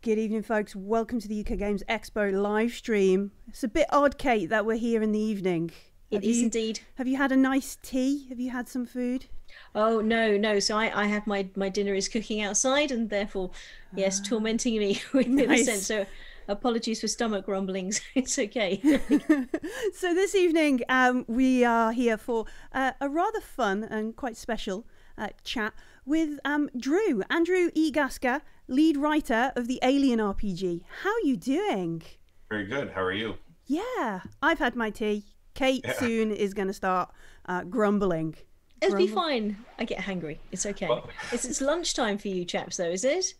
Good evening, folks. Welcome to the UK Games Expo live stream. It's a bit odd, Kate, that we're here in the evening. It is indeed. Have you had a nice tea? Have you had some food? Oh, no. So I have my dinner is cooking outside and therefore, yes, tormenting me in a sense. So apologies for stomach rumblings. It's okay. So this evening we are here for a rather fun and quite special chat with Andrew E Gaska, lead writer of the Alien RPG. How are you doing? Very good. How are you? Yeah, I've had my tea. Kate soon is going to start grumbling. It'll be fine. I get hangry. It's okay. Well, it's lunchtime for you chaps, though, is it?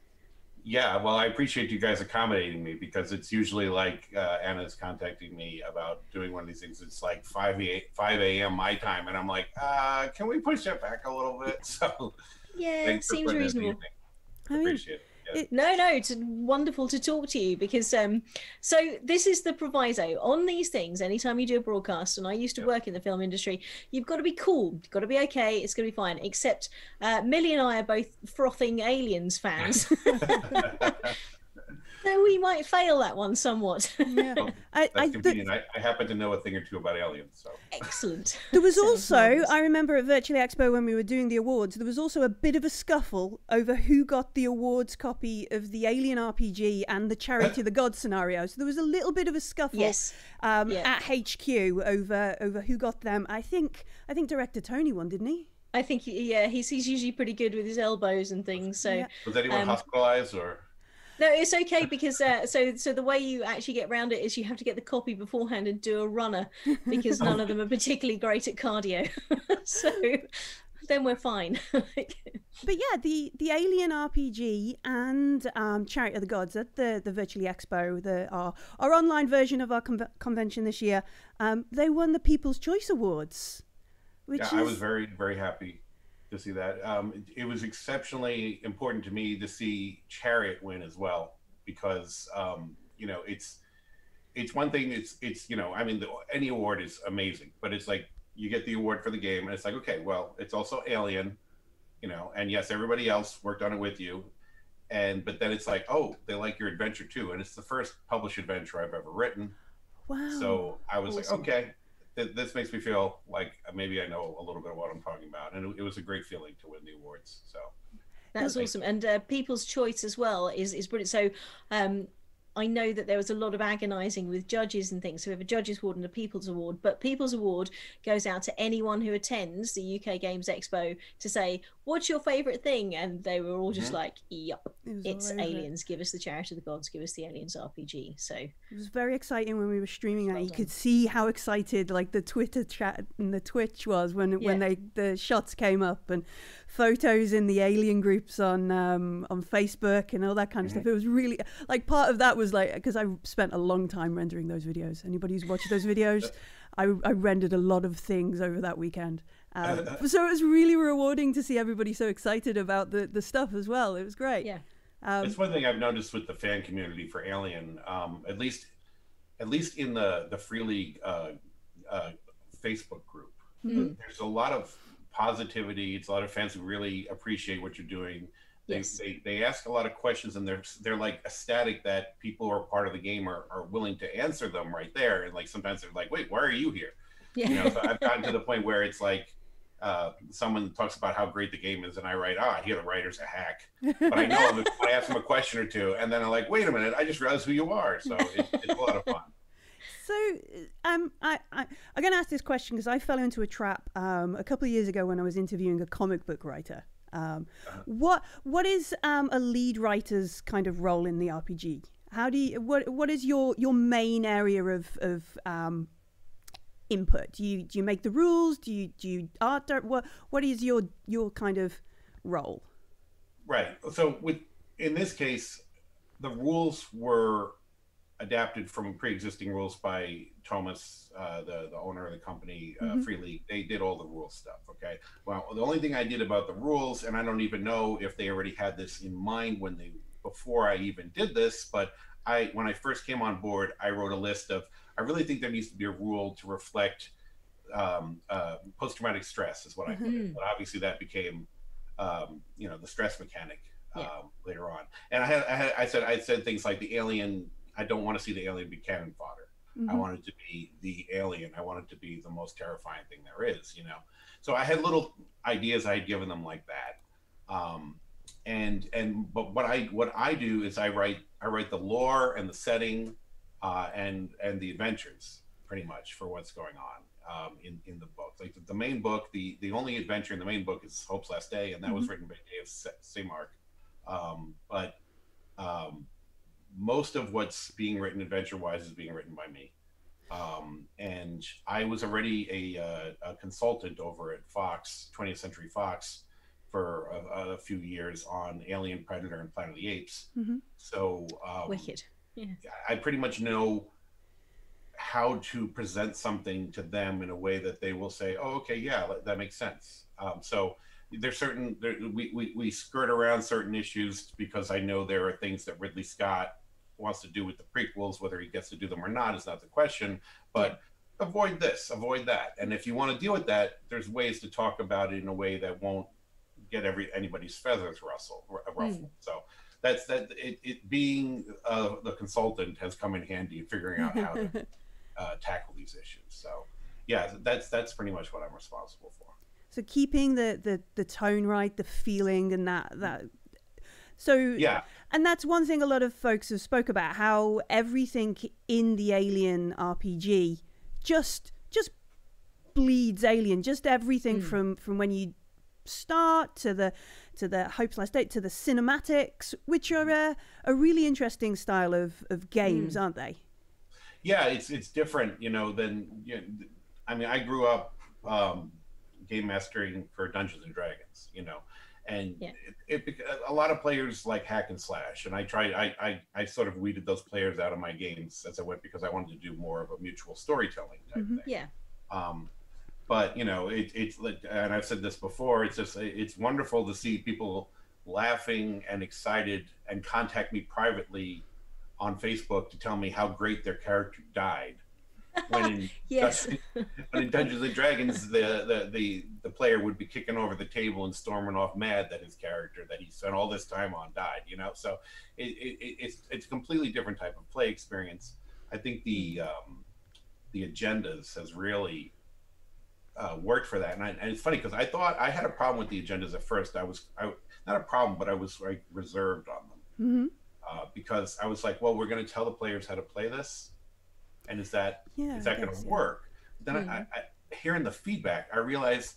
Yeah, well, I appreciate you guys accommodating me because it's usually like Anna's contacting me about doing one of these things. It's like 5 a.m. my time, and I'm like, can we push that back a little bit? So yeah, it seems reasonable. I appreciate it. Yeah. No, it's wonderful to talk to you because so this is the proviso on these things. Anytime you do a broadcast, and I used to work in the film industry, you've got to be cool, you've got to be okay, it's going to be fine. Except Millie and I are both frothing Aliens fans. So we might fail that one somewhat. Yeah. Well, that's convenient. I happen to know a thing or two about aliens. So excellent. There was also, I remember at Virtually Expo when we were doing the awards, there was also a bit of a scuffle over who got the awards copy of the Alien RPG and the Chariot of the Gods scenario. So there was a little bit of a scuffle at HQ over who got them. I think Director Tony won, didn't he? I think he's usually pretty good with his elbows and things. So was anyone hospitalized or? No, it's okay because so the way you actually get around it is you have to get the copy beforehand and do a runner because none of them are particularly great at cardio. So then we're fine. But yeah, the Alien RPG and Chariot of the Gods at the Virtually Expo, our online version of our convention this year, they won the People's Choice Awards. I was very, very happy to see that. It was exceptionally important to me to see Chariot win as well because it's one thing. It's I mean any award is amazing, but it's like you get the award for the game, and it's like okay, well, it's also Alien, and yes, everybody else worked on it with you, but then it's like oh, they like your adventure too, and it's the first published adventure I've ever written. Wow! So I was like okay. This makes me feel like maybe I know a little bit of what I'm talking about, and it was a great feeling to win the awards. So that's awesome, and People's Choice as well is brilliant. So I know that there was a lot of agonizing with judges and things. So we have a Judges Award and a People's Award, but People's Award goes out to anyone who attends the UK Games Expo to say, what's your favorite thing? And they were all just like, yep, it's Aliens. Give us the Chariot of the Gods, give us the Aliens RPG. So it was very exciting when we were streaming that. You could see how excited like the Twitter chat and the Twitch was when the shots came up and photos in the Alien groups on Facebook and all that kind of stuff. It was really like part of that was like because I spent a long time rendering those videos. Anybody who's watched those videos, I rendered a lot of things over that weekend. So it was really rewarding to see everybody so excited about the stuff as well. It was great. Yeah. It's one thing I've noticed with the fan community for Alien, at least in the Free League Facebook group. There's a lot of positivity. It's a lot of fans who really appreciate what you're doing. They ask a lot of questions, and they're like ecstatic that people who are part of the game are willing to answer them right there. And like sometimes they're like, "Wait, why are you here?" Yeah. So I've gotten to the point where it's like someone talks about how great the game is, and I write, here the writer's a hack. But I know when I ask them a question or two, and then I'm like, wait a minute, I just realized who you are. So it's a lot of fun. So I'm going to ask this question because I fell into a trap a couple of years ago when I was interviewing a comic book writer. What is a lead writer's kind of role in the RPG? How do you what is your main area of input? Do you make the rules? Do you art? What is your kind of role? Right. So in this case, the rules were adapted from pre-existing rules by Thomas, the owner of the company, Free League. They did all the rule stuff. Okay. Well, the only thing I did about the rules, and I don't even know if they already had this in mind before I even did this, but when I first came on board, I wrote a list of. I really think there needs to be a rule to reflect post-traumatic stress, is what I put in. But obviously, that became, the stress mechanic later on. And I said things like the alien. I don't want to see the alien be cannon fodder. I want it to be the alien. I want it to be the most terrifying thing there is, you know. So I had little ideas I had given them like that. But what I do is I write the lore and the setting, and the adventures pretty much for what's going on in the book. Like the main book, the only adventure in the main book is Hope's Last Day, and that was written by Dave Semark. But most of what's being written adventure-wise is being written by me. And I was already a consultant over at Fox, 20th Century Fox, for a few years on Alien, Predator, and Planet of the Apes. So wicked. Yeah. I pretty much know how to present something to them in a way that they will say, "Oh, okay, yeah, that makes sense." So there's we skirt around certain issues because I know there are things that Ridley Scott wants to do with the prequels. Whether he gets to do them or not is not the question, but avoid this, avoid that. And if you want to deal with that, there's ways to talk about it in a way that won't get anybody's feathers ruffled. So that's that. It being the consultant has come in handy in figuring out how to tackle these issues. So yeah, that's pretty much what I'm responsible for. So keeping the tone right, the feeling, and that. So yeah, and that's one thing a lot of folks have spoke about, how everything in the Alien RPG just bleeds Alien. Just everything from when you start to the Hope's Last Day to the cinematics, which are a really interesting style of games, aren't they? Yeah, it's different, you know, than, you know, I mean, I grew up game mastering for Dungeons and Dragons, you know, and a lot of players like hack and slash, and I sort of weeded those players out of my games as I went because I wanted to do more of a mutual storytelling type thing. Yeah. But you know, it's and I've said this before, it's wonderful to see people laughing and excited and contact me privately on Facebook to tell me how great their character died. When in Dungeons and Dragons, the player would be kicking over the table and storming off mad that his character that he spent all this time on died. You know, so it's a completely different type of play experience. I think the agendas has really worked for that, and it's funny because I thought I had a problem with the agendas at first. I not a problem, but I was like reserved on them because I was like, well, we're going to tell the players how to play this. And is that going to work? Then I hearing the feedback, I realized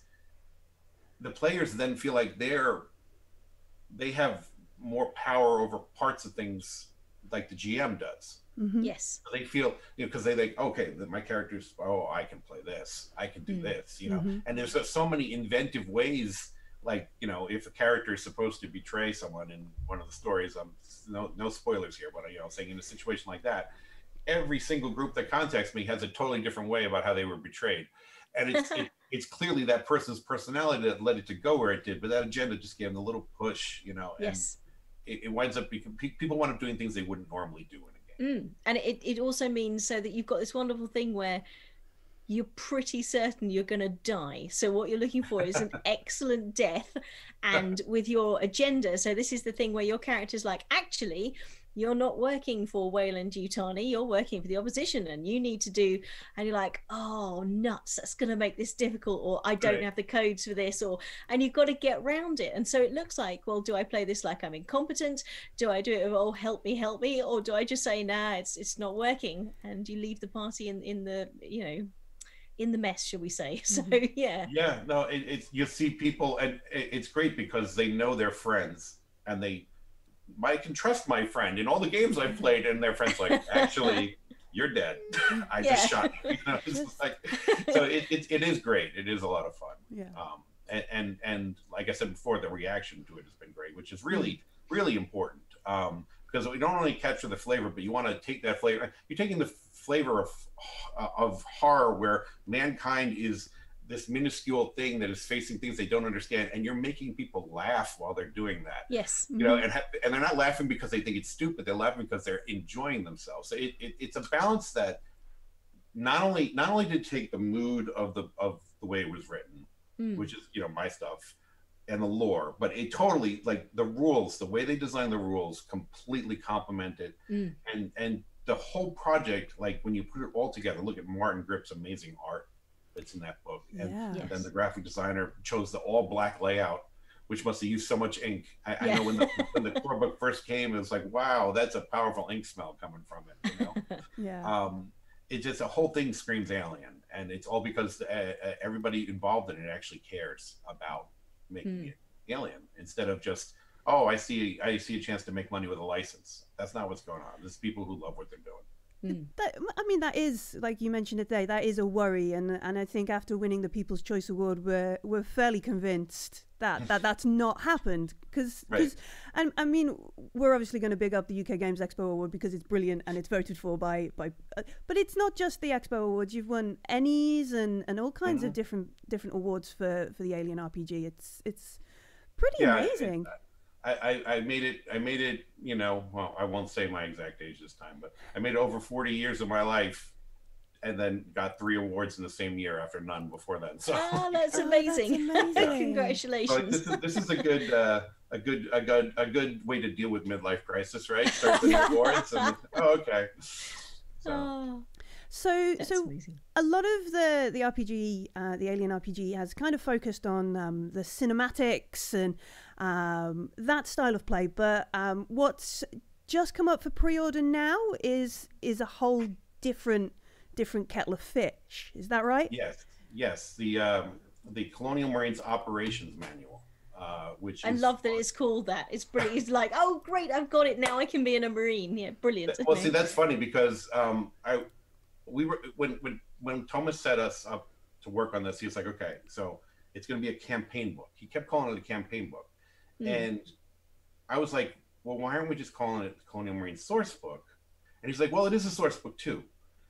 the players then feel like they have more power over parts of things like the GM does. Yes. They feel, you know, because they think, okay, my character's, oh, I can play this, I can do this, you know. And there's so many inventive ways. Like, you know, if a character is supposed to betray someone in one of the stories, no spoilers here, but you know, saying in a situation like that, every single group that contacts me has a totally different way about how they were betrayed. And it's clearly that person's personality that led it to go where it did, but that agenda just gave them a little push, you know. Yes. And it winds up becoming, people wind up doing things they wouldn't normally do in a game. And it also means so that you've got this wonderful thing where you're pretty certain you're going to die. So what you're looking for is an excellent death, and with your agenda. So this is the thing where your character's like, actually, you're not working for Weyland-Yutani, you're working for the opposition, and you need to do, and you're like, oh, nuts, that's going to make this difficult, or I don't have the codes for this, and you've got to get around it. And so it looks like, well, do I play this like I'm incompetent? Do I do it with, oh, help me? Or do I just say, nah, it's not working? And you leave the party in the, you know, in the mess, shall we say. So, yeah. Yeah, no, you see people, and it's great because they know their friends, and I can trust my friend in all the games I've played, and their friends like, actually, you're dead. I just shot you. You know, it's like, so it is great. It is a lot of fun. Yeah. And like I said before, the reaction to it has been great, which is really, really important. Because we don't only capture the flavor, but you want to take that flavor. You're taking the flavor of horror, where mankind is this minuscule thing that is facing things they don't understand, and you're making people laugh while they're doing that. Yes. You know, and they're not laughing because they think it's stupid. They're laughing because they're enjoying themselves. So it's a balance that not only did take the mood of the way it was written, which is, you know, my stuff, and the lore, but it totally, like, the rules, the way they design the rules completely complement it. And the whole project, like when you put it all together, look at Martin Grip's amazing art that's in that book. And then the graphic designer chose the all black layout, which must have used so much ink. I know when the core book first came, it was like, wow, that's a powerful ink smell coming from it, you know? It just, the whole thing screams Alien, and it's all because everybody involved in it actually cares about making it Alien, instead of just, oh, I see a chance to make money with a license. That's not what's going on. There's people who love what they're doing. I mean, that is, like you mentioned it today, that is a worry, and I think after winning the People's Choice Award, we're fairly convinced that's not happened, because and I mean, we're obviously going to big up the UK Games Expo Award because it's brilliant and it's voted for by but it's not just the Expo Awards. You've won Ennies and all kinds of different awards for the Alien RPG. It's pretty amazing. I made it, you know, well, I won't say my exact age this time, but I made it over 40 years of my life, and then got 3 awards in the same year after none before then. So that's amazing. Congratulations. So this is a good way to deal with midlife crisis, right? Start with awards and okay. So amazing. A lot of the RPG, the Alien RPG, has kind of focused on the cinematics and that style of play. But what's just come up for pre-order now is a whole different kettle of fish. Is that right? Yes. The Colonial Marines Operations Manual. Which I love that it's called that. It's brilliant. It's like, oh great, I've got it now. I can be in a Marine. Yeah, brilliant. Well, see, that's funny because we were when Thomas set us up to work on this, he was like, okay, so it's going to be a campaign book. He kept calling it a campaign book, and I was like, well, why aren't we just calling it Colonial Marine Source Book? And he's like, well, it is a source book too.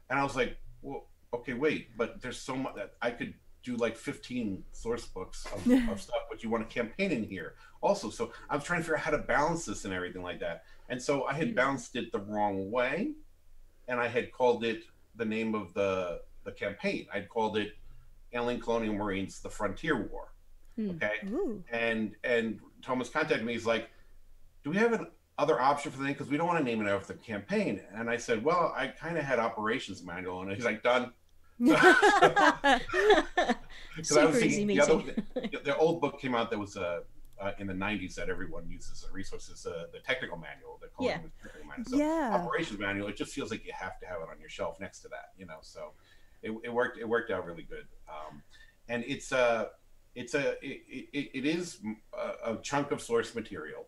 And I was like, well, okay, wait, but there's so much that I could do, like 15 source books of stuff, but you want a campaign in here also. So I was trying to figure out how to balance this and everything like that. And so I had balanced it the wrong way, and I had called it the name of the campaign. I'd called it Alien Colonial Marines: The Frontier War. Okay. And Thomas contacted me. He's like, do we have an other option for the name? Because we don't want to name it after the campaign. And I said, well, I kind of had Operations Manual, and he's like, done. Because I was thinking the old book came out that was in the 90s that everyone uses as a resource, is the technical manual. They call it the technical manual. So Operations Manual, it just feels like you have to have it on your shelf next to that, you know. So it worked out really good. And it is a chunk of source material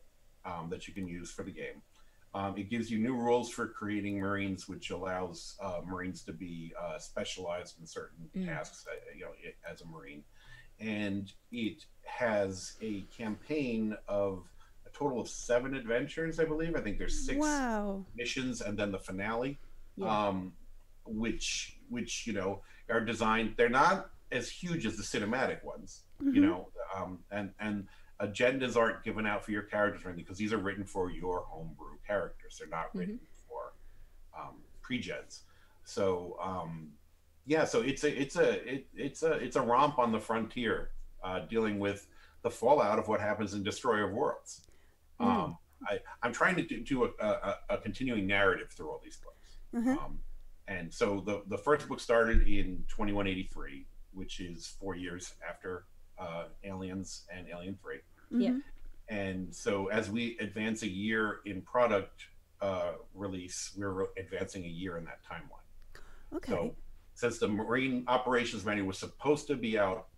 that you can use for the game. It gives you new rules for creating Marines, which allows Marines to be specialized in certain tasks, you know, as a Marine. And it has a campaign of a total of 7 adventures, I believe. I think there's 6 missions, and then the finale, which you know, are designed. They're not as huge as the cinematic ones, you know, and agendas aren't given out for your characters or anything, because these are written for your homebrew characters. They're not written for pre-gens. So so it's a romp on the frontier, dealing with the fallout of what happens in Destroyer of Worlds. I'm trying to do a continuing narrative through all these books. And so the first book started in 2183, which is 4 years after Aliens and Alien 3. And so as we advance a year in product release, we're advancing a year in that timeline. So since the Marine Operations Manual was supposed to be out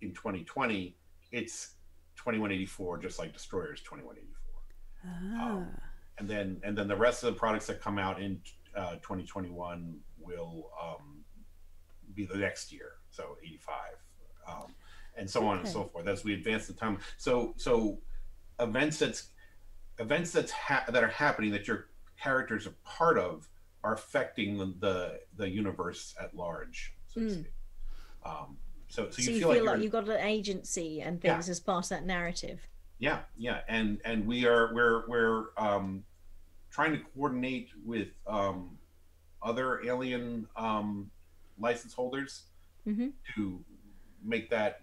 in 2020, it's 2184, just like Destroyer's 2184. And then the rest of the products that come out in 2021 will be the next year, so 85. And so on and so forth as we advance the time. So events that are happening that your characters are part of are affecting the universe at large, so to speak. So you feel like you've got an agency and things as part of that narrative. Yeah, and we're trying to coordinate with other Alien license holders to make that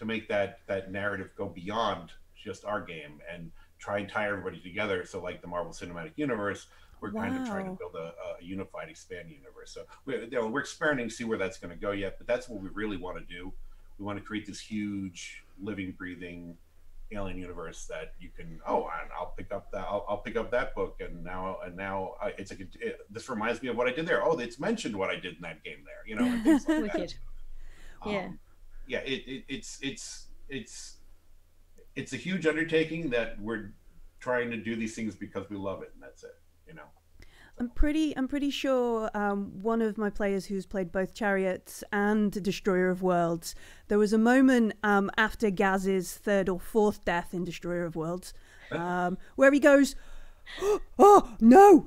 to make that narrative go beyond just our game and try and tie everybody together. So like the Marvel Cinematic Universe, we're kind of trying to build a unified, expanding universe. So we're experimenting to see where that's going to go yet, but that's what we really want to do. We want to create this huge, living, breathing alien universe that you can. Oh, and I'll pick up that book, and now this reminds me of what I did there. Oh, it's mentioned what I did in that game there. You know, and things like Wicked. that. Yeah. It's a huge undertaking that we're trying to do these things because we love it, and that's it. You know. I'm pretty sure one of my players who's played both Chariots and Destroyer of Worlds, there was a moment after Gaz's third or fourth death in Destroyer of Worlds where he goes, oh no,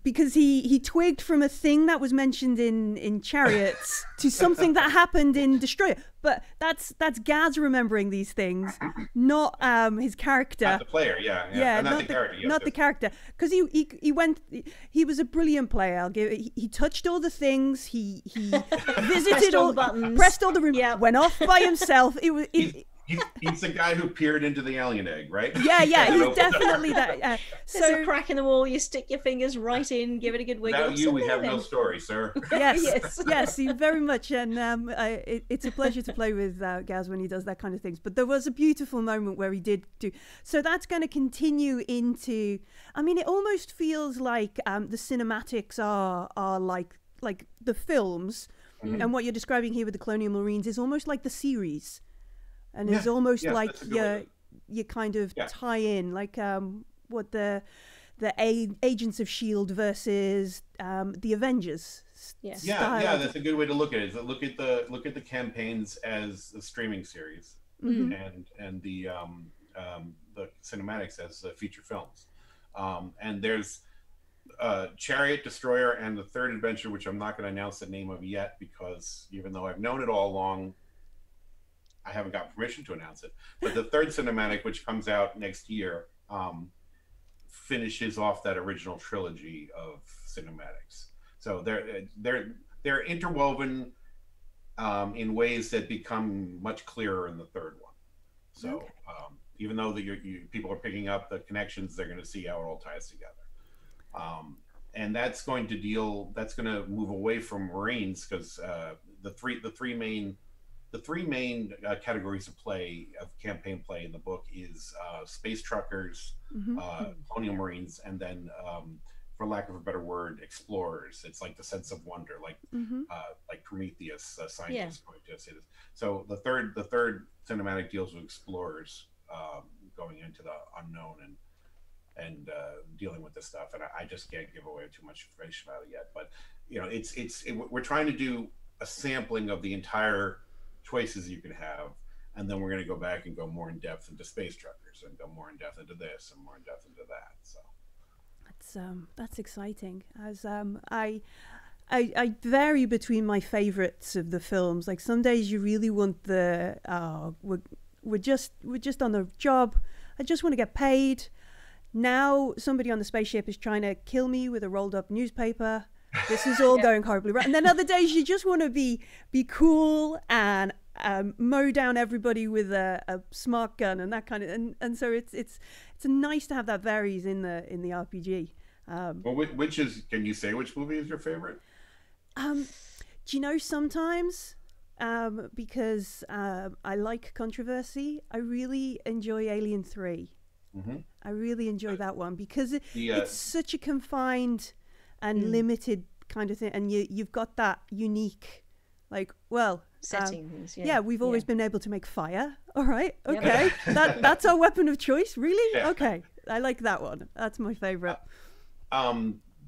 because he twigged from a thing that was mentioned in Chariots to something that happened in Destroyer. But that's Gaz remembering these things, not his character. Not the player, yeah. Not the character. Yes, not the character, because he was a brilliant player. I'll give. He touched all the things. He visited all the buttons, pressed all the rooms, went off by himself. He's the guy who peered into the alien egg, right? Yeah, he's definitely that. There's a crack in the wall. You stick your fingers right in, give it a good wiggle. Without we have no story, sir. Yes, very much. And it's a pleasure to play with Gaz when he does that kind of things. But there was a beautiful moment where he did do. So that's going to continue into. I mean, it almost feels like the cinematics are like the films, and what you're describing here with the Colonial Marines is almost like the series. And it's almost like you kind of tie in, like what the Agents of S.H.I.E.L.D. versus the Avengers. Yeah, that's a good way to look at it. Is look at the campaigns as a streaming series, and the cinematics as feature films. And there's Chariot, Destroyer, and the third adventure, which I'm not going to announce the name of yet, because even though I've known it all along, I haven't got permission to announce it. But the third cinematic, which comes out next year, finishes off that original trilogy of cinematics. So they're interwoven in ways that become much clearer in the third one. So even though people are picking up the connections, they're going to see how it all ties together. And that's going to move away from Marines, because the three main categories of campaign play in the book is space truckers, colonial Marines, and then, for lack of a better word, explorers. It's like the sense of wonder, like Prometheus, scientists going to say this. So the third cinematic deals with explorers going into the unknown and dealing with this stuff. And I just can't give away too much information about it yet. But we're trying to do a sampling of the entire choices you can have, and then we're going to go back and go more in depth into space truckers, and go more in depth into this, and more in depth into that. So that's exciting. As I vary between my favorites of the films. Like some days you really want we're just on the job. I just want to get paid. Now somebody on the spaceship is trying to kill me with a rolled up newspaper. This is all going horribly wrong. And then other days you just want to be cool and mow down everybody with a smart gun and that kind of. And so it's nice to have that varies in the RPG. Well, can you say which movie is your favorite? Do you know, sometimes because I like controversy, I really enjoy Alien 3. I really enjoy that one because it's such a confined and limited kind of thing, and you've got that unique, like, settings. We've always been able to make fire. All right, okay, that's our weapon of choice, really. Okay, I like that one. That's my favorite.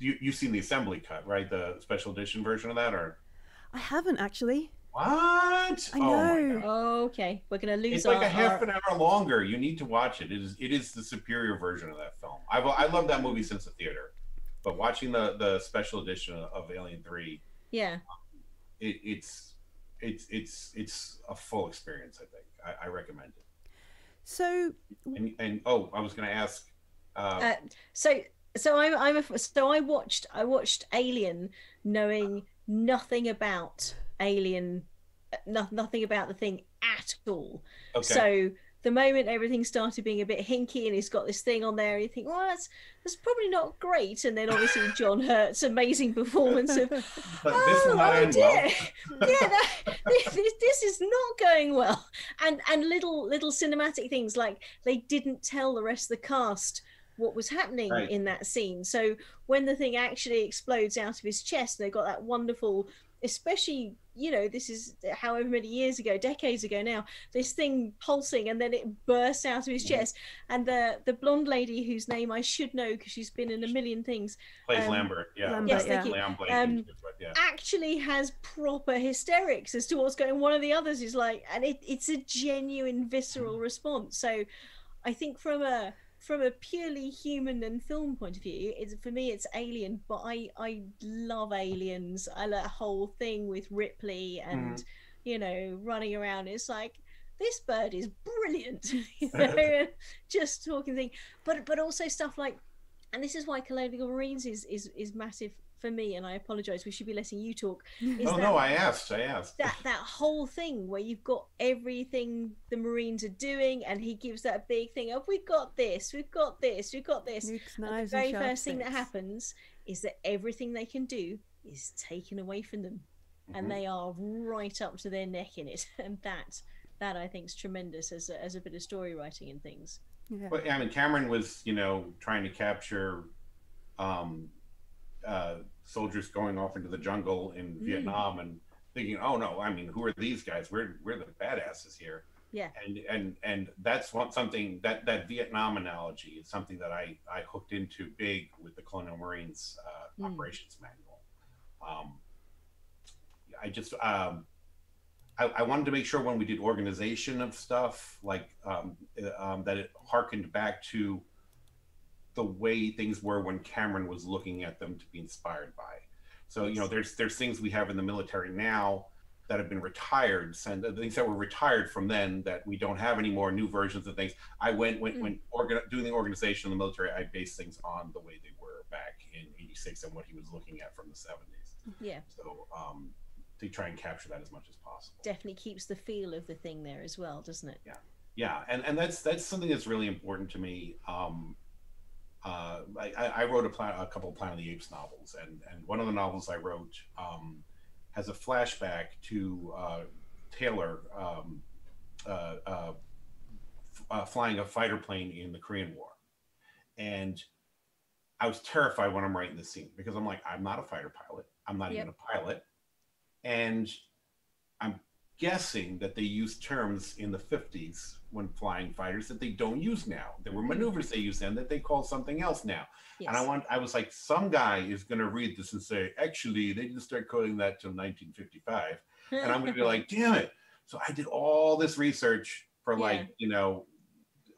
You've seen the assembly cut, right? The special edition version of that, or? I haven't actually. What? I know. Okay, we're gonna lose. It's like a half an hour longer. You need to watch it. It is the superior version of that film. I love that movie since the theater, but watching the special edition of Alien 3, it's a full experience. I think I recommend it. So I was going to ask. I watched Alien knowing nothing about alien nothing about the thing at all. Okay. So the moment everything started being a bit hinky and he's got this thing on there, you think, well, that's probably not great. And then obviously John Hurt's amazing performance of, but this will not end well. this is not going well. And little cinematic things, like they didn't tell the rest of the cast what was happening in that scene. So when the thing actually explodes out of his chest, they've got that wonderful, especially, you know, this is however many years ago, decades ago now, this thing pulsing, and then it bursts out of his chest. And the blonde lady, whose name I should know because she's been in a million things, plays Lambert. Yes, thank you. Actually has proper hysterics as to what's going on. One of the others is like, and it's a genuine visceral response. So I think from a purely human and film point of view, for me it's Alien, but I love Aliens. I like the whole thing with Ripley and you know, running around. It's like, this bird is brilliant. You know, just talking thing, but also stuff like, and this is why Colonial Marines is massive for me, and I apologize, we should be letting you talk. No, I asked that whole thing where you've got everything the Marines are doing, and he gives that big thing of, we've got this, and the very first thing that happens is that everything they can do is taken away from them, and they are right up to their neck in it. And that I think is tremendous as a bit of story writing and things. Well, I mean, Cameron was, you know, trying to capture soldiers going off into the jungle in Vietnam and thinking, oh no, I mean, who are these guys? We're the badasses here. Yeah. And that's something that Vietnam analogy is something that I hooked into big with the Colonial Marines operations manual. I wanted to make sure when we did organization of stuff, like that it harkened back to the way things were when Cameron was looking at them to be inspired by. So, you know, there's things we have in the military now that have been retired, and things that were retired from then that we don't have anymore, new versions of things. I when doing the organization in the military, I based things on the way they were back in '86 and what he was looking at from the '70s. Yeah. So to try and capture that as much as possible. Definitely keeps the feel of the thing there as well, doesn't it? Yeah. Yeah, and that's something that's really important to me. I wrote a couple of Planet of the Apes novels, and one of the novels I wrote has a flashback to Taylor flying a fighter plane in the Korean War. And I was terrified when I'm writing this scene, because I'm like, I'm not a fighter pilot. I'm not even a pilot. And I'm guessing that they used terms in the 50s when flying fighters that they don't use now. There were maneuvers they used then that they call something else now. Yes. And I was like, some guy is going to read this and say, actually, they didn't start coding that till 1955. And I'm going to be like, damn it. So I did all this research for you know,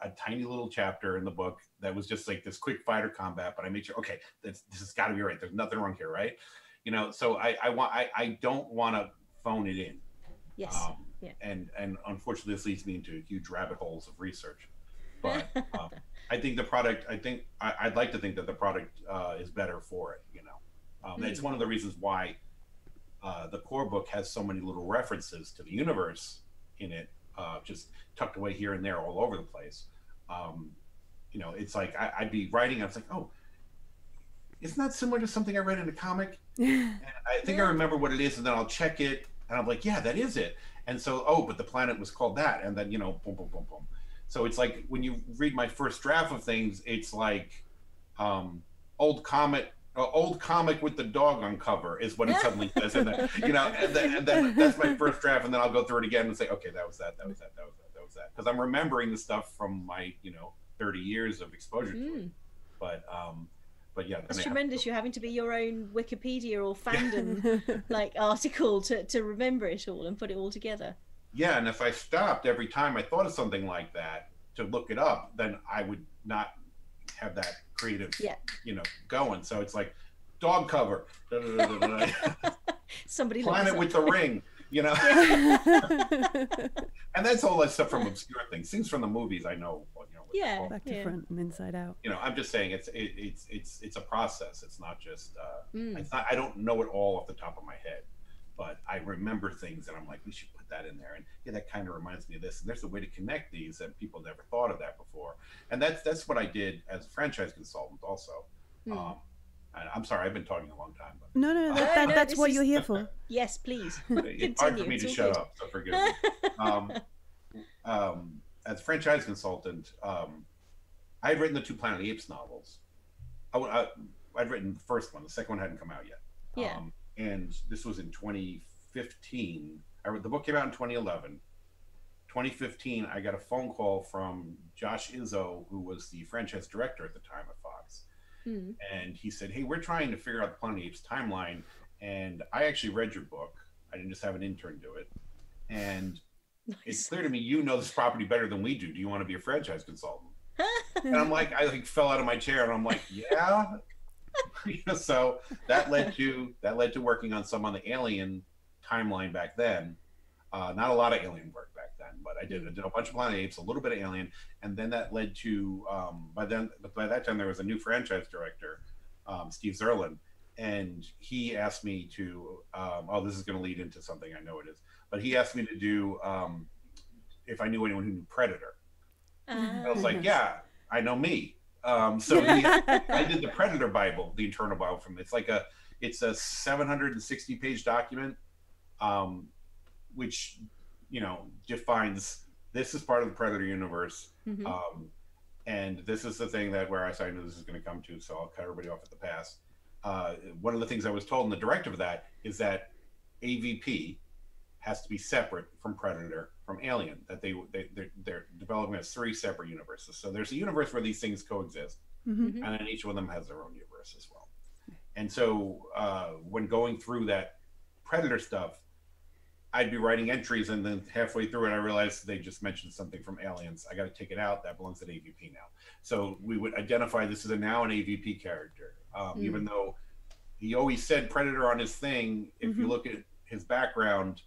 a tiny little chapter in the book that was just like this quick fighter combat, but I made sure, okay, this has got to be right. There's nothing wrong here, right? You know, so I don't want to phone it in. Yes. And unfortunately, this leads me into huge rabbit holes of research. But I think the product, I'd like to think that the product is better for it, you know. It's one of the reasons why the core book has so many little references to the universe in it, just tucked away here and there all over the place. You know, it's like I'd be writing, I was like, oh, isn't that similar to something I read in a comic? And I think I remember what it is, and then I'll check it, and I'm like, yeah, that is it. And so, oh, but the planet was called that, and then, you know, boom, boom, boom, boom. So it's like when you read my first draft of things, it's like old comic with the dog on cover is what it suddenly says in there. You know, and then that's my first draft, and then I'll go through it again and say, okay, that was that. Because I'm remembering the stuff from my, you know, 30 years of exposure to it. But yeah, it's tremendous. You're having to be your own Wikipedia or fandom like article to remember it all and put it all together. Yeah, and if I stopped every time I thought of something like that to look it up, then I would not have that creative, you know, going. So it's like dog cover, somebody planet with the ring, you know. And that's all that stuff from obscure things from the movies I know. You know, back to front and inside out. You know, I'm just saying it's a process. It's not just it's not, I don't know it all off the top of my head. but I remember things and I'm like, we should put that in there. And yeah, that kind of reminds me of this. And there's a way to connect these that people never thought of that before. And that's what I did as a franchise consultant also. I'm sorry, I've been talking a long time. But, no, that's what you're here for. Yes, please. It's hard for me to shut up, so forgive me. As a franchise consultant, I had written the 2 Planet of the Apes novels. I'd written the first one. The second one hadn't come out yet. Yeah. And this was in 2015. The book came out in 2011. 2015, I got a phone call from Josh Izzo, who was the franchise director at the time at Fox. And he said, hey, we're trying to figure out the Planet of the Apes timeline. And I actually read your book. I didn't just have an intern do it. And it's clear to me you know this property better than we do. Do you want to be a franchise consultant? And I'm like, I like fell out of my chair and I'm like, yeah. So that led to working on some on the Alien timeline back then. Not a lot of Alien work back then, but I did a bunch of Planet of the Apes, a little bit of Alien, and then that led to by that time there was a new franchise director, Steve Zerlin, and he asked me to this is going to lead into something, I know it is, but he asked me to do if I knew anyone who knew Predator. I was like, yeah, I know me. So I did the Predator Bible, the internal Bible from it's a 760 page document, which defines this is part of the Predator universe, and this is the thing that where I knew this is going to come to. So I'll cut everybody off at the pass. One of the things I was told in the directive of that is that AVP has to be separate from Predator, from Alien, that they're developing as 3 separate universes. So there's a universe where these things coexist, and then each one of them has their own universe as well. And so when going through that Predator stuff, I'd be writing entries, and then halfway through it, I realized they just mentioned something from Aliens. I got to take it out. That belongs at AVP now. So we would identify this as now an AVP character, even though he always said Predator on his thing. If you look at his background,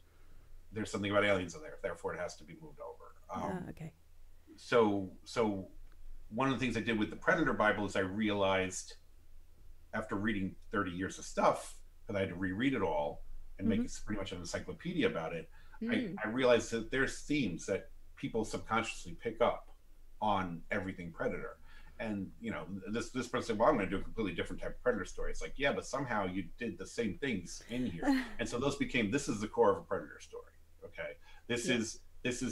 there's something about aliens in there. Therefore, it has to be moved over. Okay. So one of the things I did with the Predator Bible is I realized, after reading 30 years of stuff, that I had to reread it all and make it pretty much an encyclopedia about it. I realized that there's themes that people subconsciously pick up on everything Predator. And this person said, well, I'm going to do a completely different type of Predator story. It's like, yeah, but somehow you did the same things in here. And so those became, this is the core of a Predator story. Okay. This is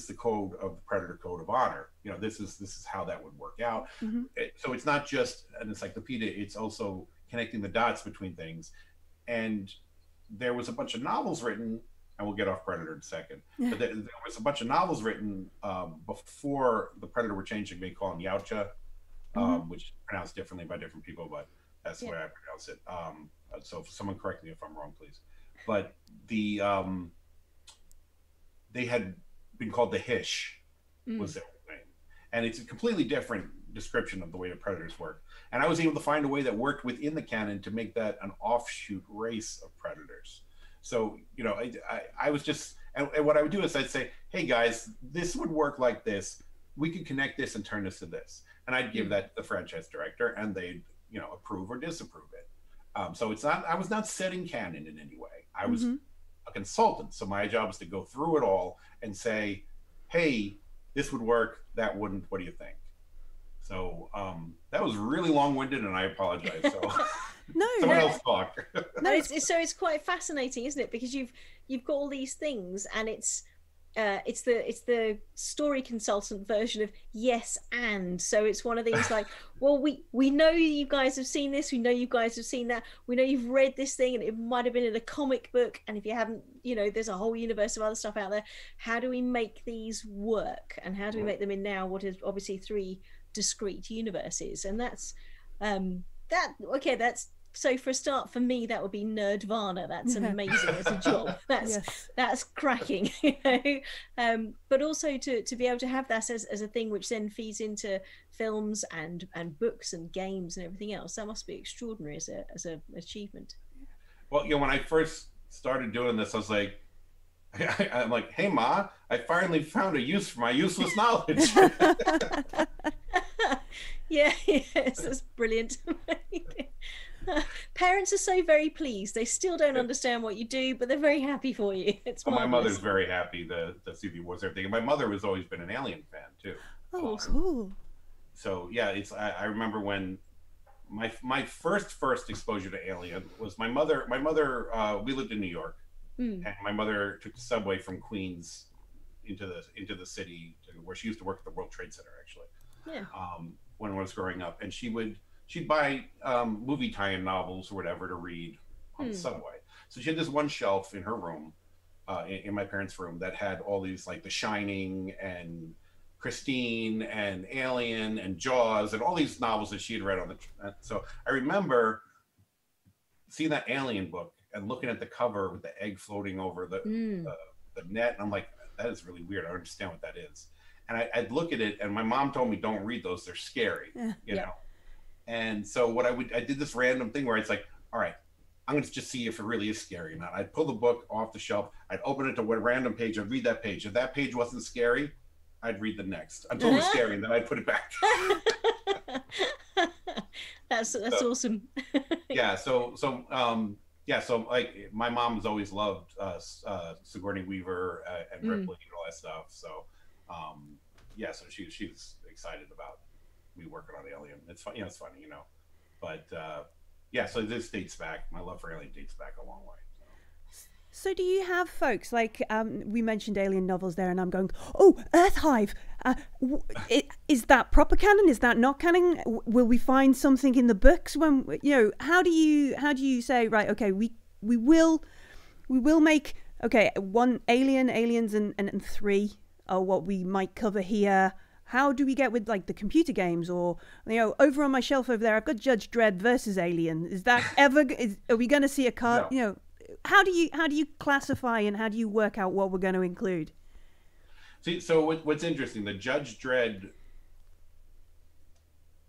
the code of the Predator Code of Honor. This is how that would work out. So it's not just an encyclopedia, it's also connecting the dots between things. And there was a bunch of novels written, and we'll get off Predator in a second, but there was a bunch of novels written before the Predator were changing, they call him Yautja, which is pronounced differently by different people, but that's the way I pronounce it. So if someone correct me if I'm wrong, please. But they had been called the Hish, was their name. And it's a completely different description of the way the Predators work. And I was able to find a way that worked within the canon to make that an offshoot race of Predators. So, I was just, and what I would do is I'd say, hey guys, this would work like this. We could connect this and turn this to this. And I'd give that to the franchise director, and they'd, approve or disapprove it. So I was not setting canon in any way. I was a consultant. So my job is to go through it all and say, hey, this would work, that wouldn't, what do you think? So that was really long-winded, and I apologize. So someone else talk. No, it's quite fascinating, isn't it? Because you've got all these things, and it's the story consultant version of yes and. So it's one of these like, well, we know you guys have seen this, we know you guys have seen that, we know you've read this thing, and it might have been in a comic book, and if you haven't, there's a whole universe of other stuff out there. How do we make these work, and how do we make them in now what is obviously 3 discrete universes? And that's so for a start, for me, that would be nerdvana. That's amazing as a job. That's cracking, but also to be able to have that as a thing which then feeds into films and books and games and everything else, that must be extraordinary as a achievement. Well, when I first started doing this, I was like, I'm like, hey Ma, I finally found a use for my useless knowledge. Yes, that's brilliant. Parents are so very pleased. They still don't understand what you do, but they're very happy for you. It's well, my marvelous. mother's very happy to see the awards and everything. And my mother has always been an Alien fan too. Oh, cool. So yeah, I remember when my first exposure to Alien was my mother. We lived in New York, and my mother took the subway from Queens into the city where she used to work at the World Trade Center, actually. Yeah. When I was growing up, and she'd buy movie tie-in novels or whatever to read on the subway. So she had this one shelf in her room, in my parents' room, that had all these, like The Shining and Christine and Alien and Jaws and all these novels that she had read on the. So I remember seeing that Alien book and looking at the cover with the egg floating over the net, and I'm like, that is really weird. I don't understand what that is. And I'd look at it, and my mom told me, don't read those, they're scary, you know? And so I did this random thing where it's like, all right, I'm going to just see if it really is scary or not. I'd pull the book off the shelf, I'd open it to one random page, I'd read that page. If that page wasn't scary, I'd read the next until it was scary, and then I'd put it back. That's awesome. So like my mom's always loved Sigourney Weaver and Ripley and all that stuff. So so she's excited about me working on Alien. It's fun, it's funny, But so this dates back. My love for Alien dates back a long way. So do you have folks like we mentioned Alien novels there, and I'm going, oh, Earth Hive. Is that proper canon? Is that not canon? Will we find something in the books when how do you say, right? Okay, we will make one aliens and 3 are what we might cover here. How do we get with like the computer games, or over on my shelf over there I've got Judge Dredd versus Alien. Is that ever? Are we going to see a card? No. How do you classify and how do you work out what we're going to include? See, so what's interesting, in the Judge Dredd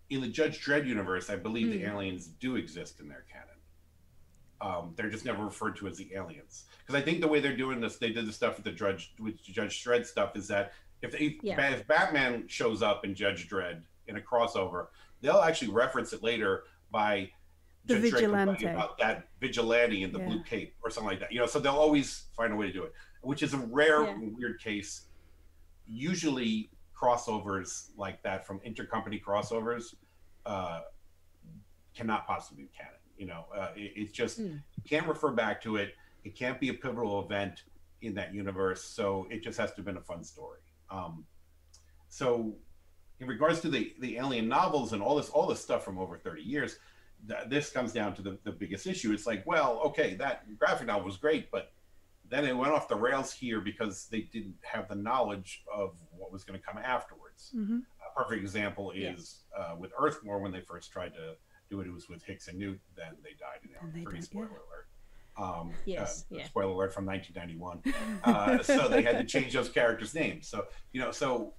universe, I believe the aliens do exist in their canon. They're just never referred to as the aliens, because I think the way they're doing this, they did the stuff with the Judge Dredd stuff, is that if Batman shows up in Judge Dredd in a crossover, they'll actually reference it later by the Judge vigilante Dredd about that vigilante in the blue cape or something like that. So they'll always find a way to do it, which is a rare weird case. Usually crossovers like that from intercompany crossovers cannot possibly be canon. It's just you can't refer back to it. It can't be a pivotal event in that universe, so it just has to have been a fun story. So in regards to the Alien novels and all this stuff from over 30 years, this comes down to the biggest issue. It's like, well, okay, that graphic novel was great, but then it went off the rails here because they didn't have the knowledge of what was going to come afterwards. A perfect example is with Earthmore, when they first tried to do it, was with Hicks and Newt. Then they died in Alien 3, spoiler alert. Spoiler alert from 1991. So they had to change those characters' names. So, so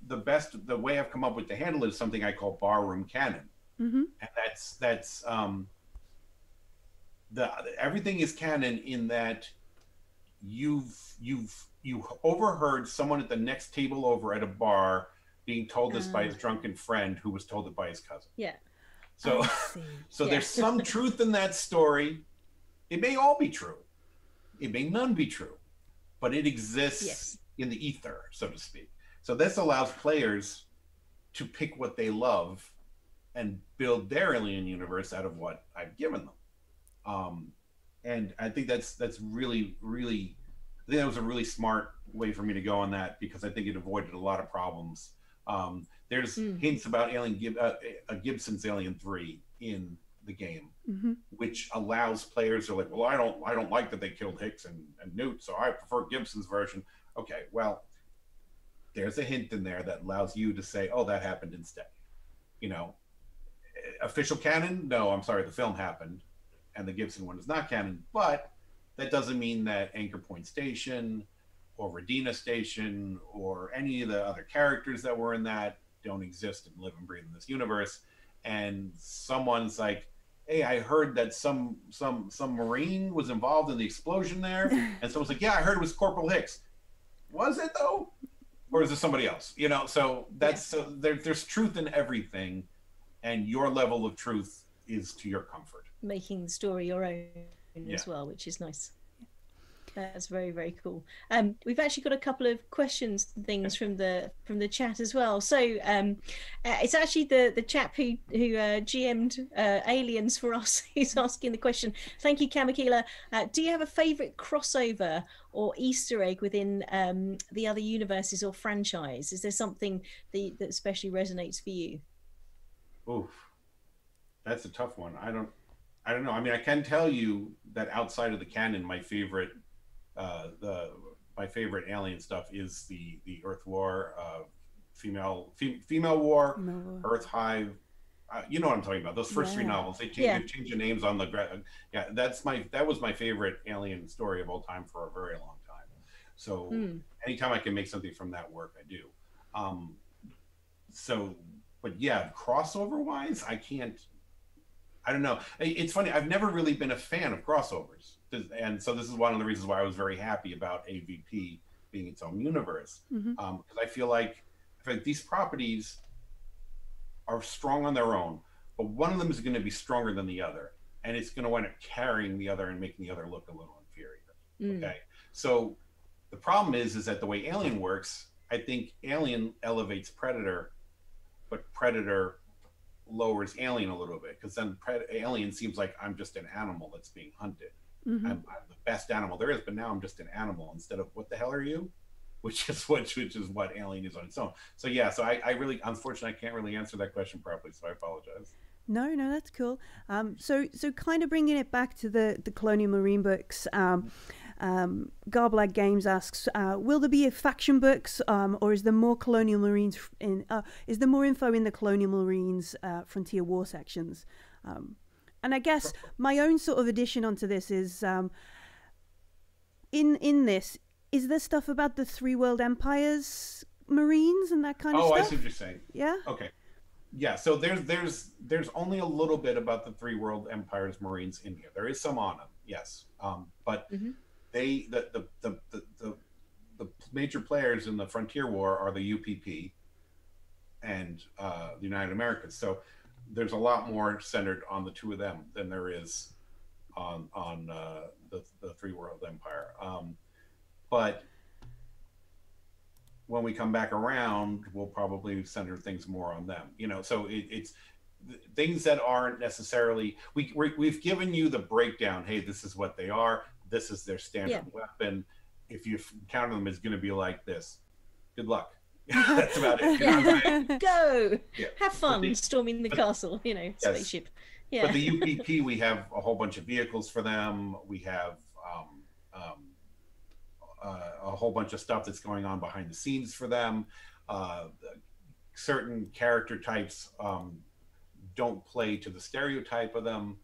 the way I've come up with to handle it is something I call barroom canon. And that's everything is canon in that you've overheard someone at the next table over at a bar being told this by his drunken friend, who was told it by his cousin. So there's some truth in that story. It may all be true, it may none be true, but it exists in the ether, so to speak. So this allows players to pick what they love and build their alien universe out of what I've given them. And I think that's really, really, I think that was a really smart way for me to go on that, because I think it avoided a lot of problems. There's hints about Gibson's Alien 3 in the game, which allows players to like, well, I don't like that they killed Hicks and Newt, so I prefer Gibson's version. Okay, well, there's a hint in there that allows you to say, oh, that happened instead. Official canon? No, I'm sorry, the film happened, and the Gibson one is not canon. But that doesn't mean that Anchor Point Station or Radina Station or any of the other characters that were in that don't exist and live and breathe in this universe. And someone's like, hey, I heard that some Marine was involved in the explosion there. And someone's like, yeah, I heard it was Corporal Hicks. Was it though? Or is it somebody else? So that's so there's truth in everything, and your level of truth is to your comfort. making the story your own as well, which is nice. That's very, very cool. We've actually got a couple of questions and things from the chat as well. So it's actually the chap who GM'd Aliens for us who's asking the question. Thank you, Kamakila. Do you have a favourite crossover or Easter egg within the other universes or franchise? Is there something that especially resonates for you? Oof, that's a tough one. I don't know. I mean, I can tell you that outside of the canon, my favorite alien stuff is the Earth War, female war, Earth Hive. You know what I'm talking about? Those first three novels. They change the names on the. Yeah, that was my favorite alien story of all time for a very long time. So anytime I can make something from that work, I do. But yeah, crossover wise, I can't. I don't know. It's funny. I've never really been a fan of crossovers. And so this is one of the reasons why I was very happy about AVP being its own universe. Because I feel like these properties are strong on their own, but one of them is going to be stronger than the other. And it's going to wind up carrying the other and making the other look a little inferior. Okay. So the problem is that the way Alien works, I think Alien elevates Predator, but Predator lowers Alien a little bit, because then Alien seems like I'm just an animal that's being hunted. I'm the best animal there is, but now I'm just an animal instead of what the hell are you? Which is what Alien is on its own. So yeah, so I really, unfortunately, I can't really answer that question properly, so I apologize. No, that's cool. So kind of bringing it back to the Colonial Marine books. Garblag Games asks, will there be faction books, or is there more Colonial Marines is there more info in the Colonial Marines Frontier War sections? And I guess my own sort of addition onto this is, in this, is there stuff about the Three World Empires Marines and that kind of stuff? Oh, I see what you're saying. Yeah. Okay. Yeah. So there's only a little bit about the Three World Empires Marines in here. There is some on them, yes. But the major players in the Frontier War are the UPP and the United Americans. So there's a lot more centered on the two of them than there is on the Three World Empire. But when we come back around, we'll probably center things more on them. So it's things that aren't necessarily. We've given you the breakdown. Hey, this is what they are. This is their standard weapon. If you encounter them, it's going to be like this. Good luck. That's about it. You know what I'm saying? Go. Have fun storming the castle. Spaceship. Yeah. But the UPP, we have a whole bunch of vehicles for them. We have a whole bunch of stuff that's going on behind the scenes for them. Certain character types don't play to the stereotype of them.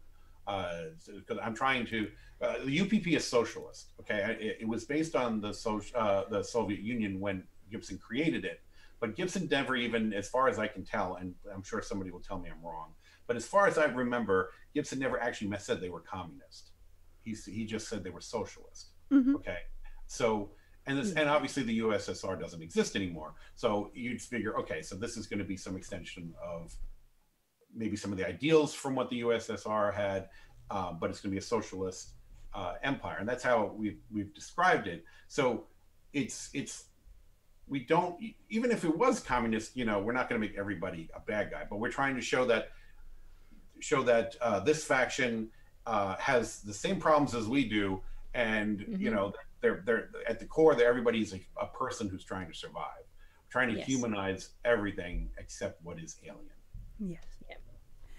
Because I'm trying to. The UPP is socialist. Okay, it was based on the Soviet Union when Gibson created it, but Gibson never even, as far as I can tell, and I'm sure somebody will tell me I'm wrong, but as far as I remember, Gibson never actually said they were communist. He just said they were socialist. Okay, so and obviously the USSR doesn't exist anymore. So you'd figure, okay, so this is going to be some extension of maybe some of the ideals from what the USSR had, but it's going to be a socialist empire, and that's how we've described it. So it's we don't, even if it was communist, we're not going to make everybody a bad guy, but we're trying to show that this faction has the same problems as we do, and they're at the core, everybody's a person who's trying to survive, trying to humanize everything except what is alien. Yes.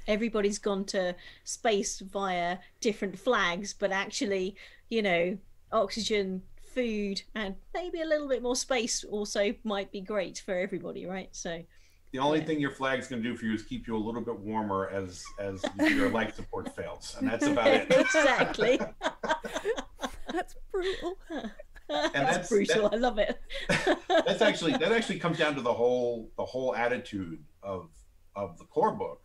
Everybody's gone to space via different flags, but actually, oxygen, food, and maybe a little bit more space also might be great for everybody, right? So the only thing your flag's going to do for you is keep you a little bit warmer as your life support fails, and that's about it. Exactly. That's brutal. And that's brutal. I love it. that actually comes down to the whole attitude of the core book.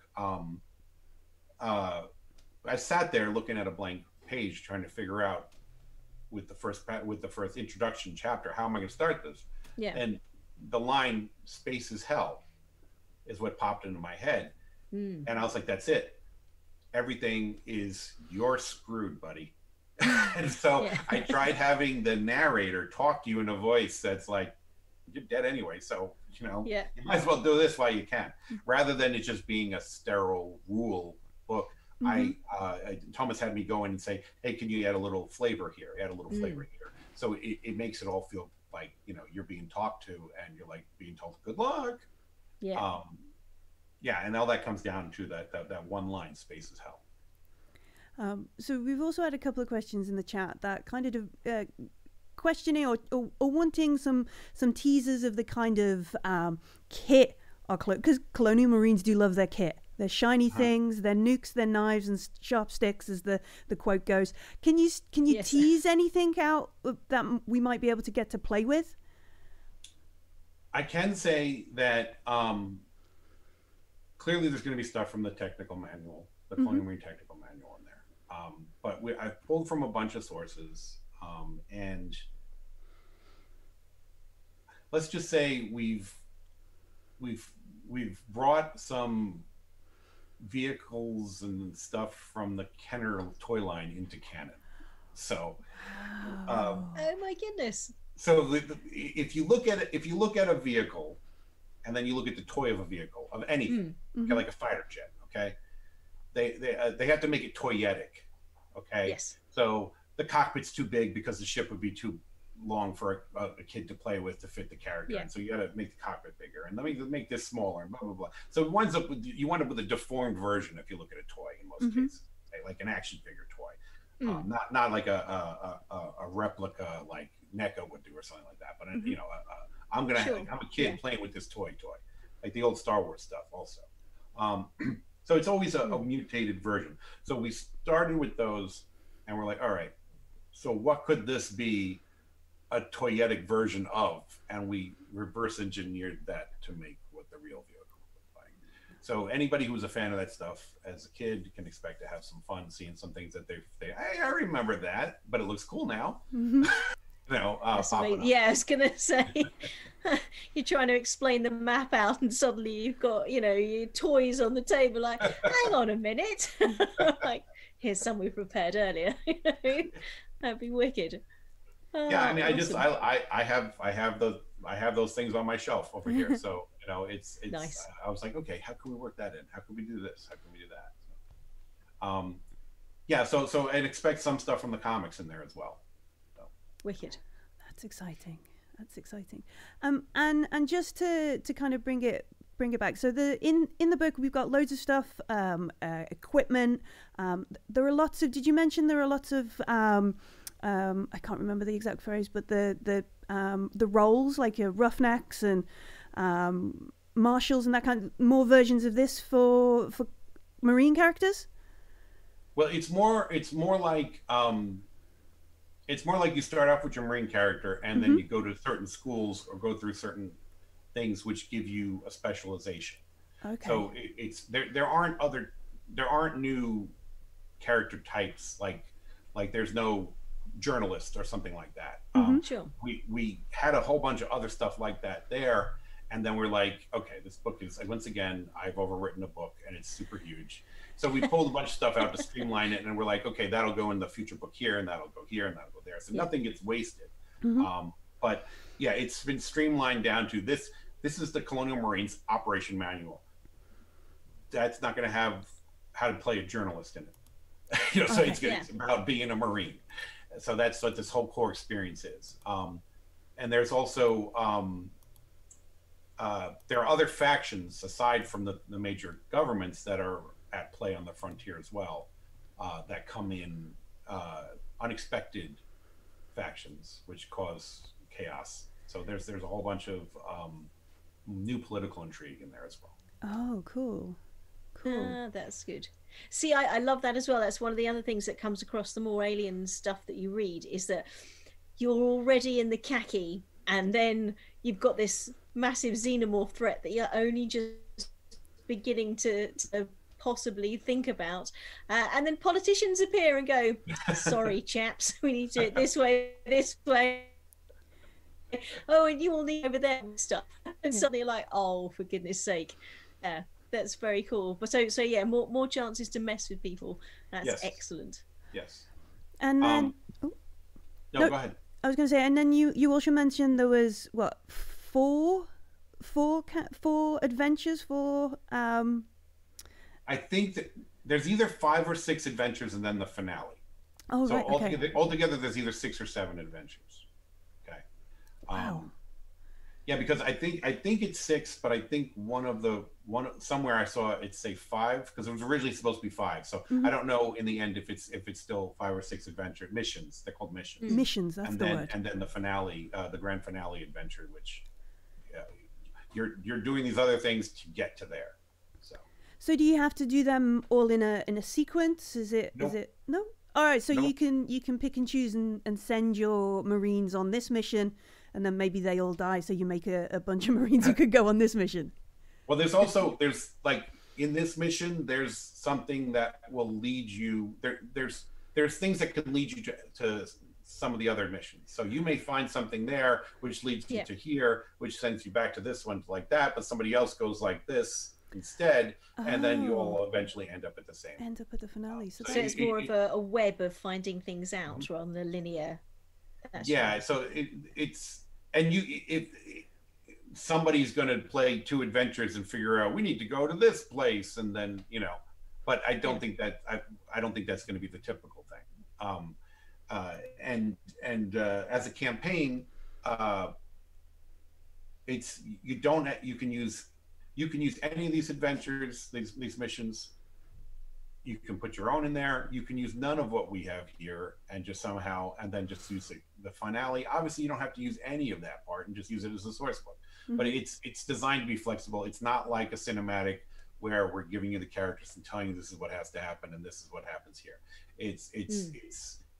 I sat there looking at a blank page, trying to figure out with the first introduction chapter, how am I going to start this? Yeah. And the line "space is hell" is what popped into my head, and I was like, "That's it." everything is you're screwed, buddy. And so I tried having the narrator talk to you in a voice that's like, you're dead anyway, so you might as well do this while you can, rather than it just being a sterile rule book. Thomas had me go in and say, hey, can you add a little flavor here, so it makes it all feel like you're being talked to, and you're like being told good luck. And all that comes down to that one line, space is hell. So we've also had a couple of questions in the chat that kind of questioning or wanting some teasers of the kind of kit because Colonial Marines do love their kit. Their shiny things, their nukes, their knives and sharp sticks, as the quote goes. Can you tease anything out that we might be able to get to play with? I can say that clearly there's going to be stuff from the technical manual, the Colonial Marine technical manual in there. But I've pulled from a bunch of sources, and let's just say we've brought some vehicles and stuff from the Kenner toy line into canon. So, oh my goodness! So if you look at a vehicle, and then you look at the toy of a vehicle of anything, okay, like a fighter jet, okay, they have to make it toyetic, okay. Yes. So the cockpit's too big because the ship would be too long for a kid to play with to fit the character, and so you got to make the cockpit bigger, and let me make this smaller, and blah blah blah. So it winds up you wind up with a deformed version if you look at a toy in most cases, okay? Like an action figure toy, not like a replica like NECA would do or something like that. But I'm a kid playing with this toy, like the old Star Wars stuff also. So it's always a mutated version. So we started with those, and we're like, all right, so what could this be a toyetic version of? And we reverse engineered that to make what the real vehicle would look like. So anybody who's a fan of that stuff as a kid can expect to have some fun seeing some things that I remember that, but it looks cool now. Yeah, I was gonna say you're trying to explain the map out, and suddenly you've got your toys on the table. Like, hang on a minute, like here's some we prepared earlier. That'd be wicked. Yeah, I mean, awesome. I have those things on my shelf over here. So it's nice. I was like, okay, how can we work that in? How can we do this? How can we do that? So and expect some stuff from the comics in there as well. Wicked. That's exciting. And just to kind of bring it back. So in the book we've got loads of stuff, equipment. There are lots of. Did you mention there are lots of? I can't remember the exact phrase, but the roles like your roughnecks and marshals and that kind of more versions of this for Marine characters. Well, it's more like. It's more like you start off with your Marine character, and then you go to certain schools or go through certain things which give you a specialization. Okay. So it's there aren't new character types like there's no journalist or something like that. Sure. We had a whole bunch of other stuff like that there, and then we're like, okay, this book is, once again, I've overwritten a book and it's super huge. So we pulled a bunch of stuff out to streamline it, and we're like, okay, that'll go in the future book here, and that'll go here, and that'll go there. So nothing gets wasted. But yeah, it's been streamlined down to this. This is the Colonial Marines Operation Manual. That's not going to have how to play a journalist in it. So it's about being a Marine. So that's what this whole core experience is. And there's also there are other factions aside from the major governments that are at play on the frontier as well, that come in, unexpected factions which cause chaos. So there's a whole bunch of new political intrigue in there as well. Oh, cool. That's good. See, I love that as well. That's one of the other things that comes across the more Alien stuff that you read, is that you're already in the khaki, and then you've got this massive xenomorph threat that you're only just beginning to possibly think about, and then politicians appear and go, sorry chaps, we need to do it this way, oh, and you all need over there and stuff, and suddenly you're like, oh, for goodness sake. that's very cool. But so yeah, more chances to mess with people. That's excellent. Yes. And then no, go ahead. I was going to say, and then you also mentioned there was what four adventures for. I think that there's either 5 or 6 adventures and then the finale. Oh, so right. Altogether, there's either 6 or 7 adventures. Okay. Wow. Yeah, because I think it's 6, but I think somewhere I saw it say 5 because it was originally supposed to be 5. So I don't know in the end if it's still 5 or 6 adventure missions. They're called missions. Missions, that's the word. And then the finale, the grand finale adventure, which you're doing these other things to get to there. So do you have to do them all in a sequence? Is it no? All right, so you can pick and choose and send your Marines on this mission. And then maybe they all die, so you make a bunch of Marines who could go on this mission. Well, there's like in this mission, there's something that will lead you. There's things that can lead you to some of the other missions. So you may find something there which leads you to here, which sends you back to this one like that. But somebody else goes like this instead, and then you all eventually end up at the same. End up at the finale. So it's more of a web of finding things out rather than a linear. So it's. And if somebody's going to play 2 adventures and figure out we need to go to this place, and then but I don't think that I don't think that's going to be the typical thing. As a campaign, you can use any of these adventures, these missions. You can put your own in there. You can use none of what we have here and just then just use the finale. Obviously, you don't have to use any of that part and just use it as a source book. Mm-hmm. But it's designed to be flexible. It's not like a cinematic where we're giving you the characters and telling you this is what has to happen and this is what happens here. It's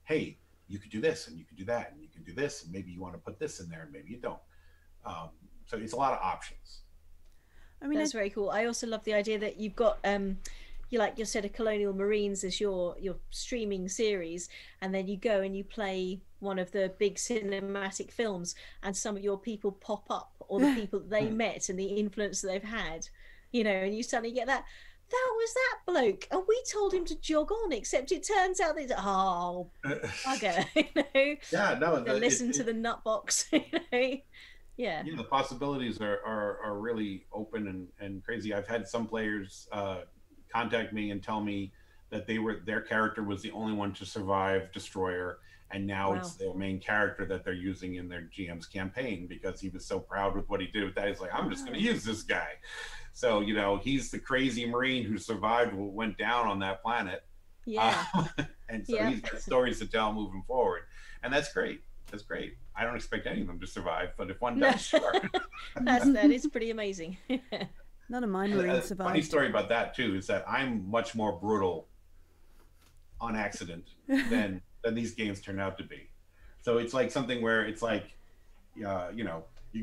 hey, you could do this and you could do that and you can do this and maybe you want to put this in there and maybe you don't. So it's a lot of options. I mean, that's very cool. I also love the idea that you've got you said, a Colonial Marines as your streaming series, and then you go and you play one of the big cinematic films, and some of your people pop up, or the people that they met and the influence that they've had, and you suddenly get that was that bloke, and we told him to jog on, except it turns out that bugger, Yeah, no, listen to the nut box, Yeah, the possibilities are really open and crazy. I've had some players contact me and tell me that their character was the only one to survive Destroyer, and now it's their main character that they're using in their GM's campaign because he was so proud with what he did with that. He's like, I'm just going to use this guy. So he's the crazy Marine who survived what went down on that planet. Yeah, and so he's got stories to tell moving forward, and that's great. That's great. I don't expect any of them to survive, but if one does, sure. that is pretty amazing. None of my Marines survived. Funny story about that too is that I'm much more brutal on accident than these games turn out to be. So it's like something where it's like, you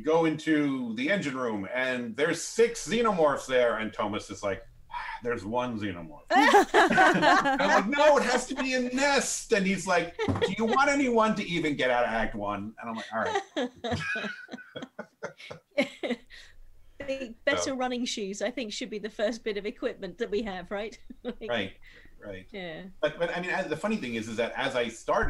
go into the engine room and there's 6 xenomorphs there, and Thomas is like, there's 1 xenomorph. I'm like, no, it has to be a nest. And he's like, do you want anyone to even get out of Act 1? And I'm like, all right. Better running shoes, I think, should be the first bit of equipment that we have, right? Right. Yeah. But I mean, the funny thing is that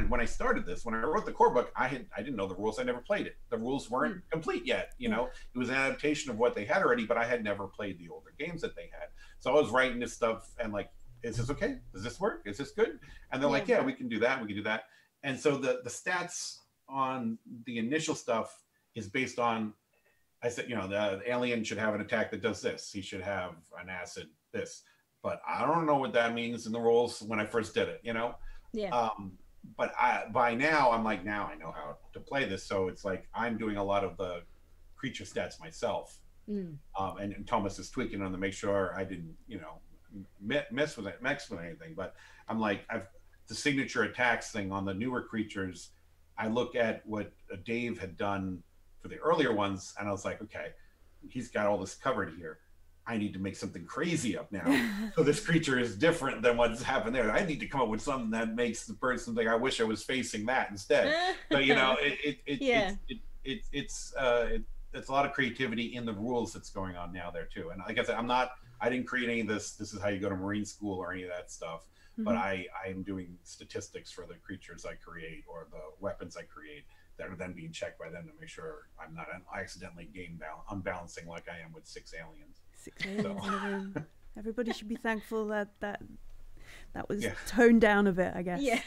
when I started this, when I wrote the core book, I didn't know the rules. I never played it. The rules weren't complete yet. It was an adaptation of what they had already, but I had never played the older games that they had. So I was writing this stuff and like, is this okay? Does this work? Is this good? And they're like, yeah, we can do that. We can do that. And so the stats on the initial stuff is based on, I said, the alien should have an attack that does this. He should have an acid this. But I don't know what that means in the rules when I first did it, Yeah. But by now, I'm like, now I know how to play this. So it's like I'm doing a lot of the creature stats myself. And Thomas is tweaking on to make sure I didn't, mess with anything. But I'm like, the signature attacks thing on the newer creatures, I look at what Dave had done for the earlier ones, and I was like, okay, he's got all this covered here. I need to make something crazy up now. So this creature is different than what's happened there. I need to come up with something that makes the person think, I wish I was facing that instead. But it's a lot of creativity in the rules that's going on now there too. And like I said, I didn't create any of this. This is how you go to Marine school or any of that stuff. But I am doing statistics for the creatures I create or the weapons I create that are then being checked by them to make sure I'm not accidentally unbalancing like I am with 6 aliens. 6 aliens in the room. Everybody should be thankful that was toned down a bit, I guess. Yeah.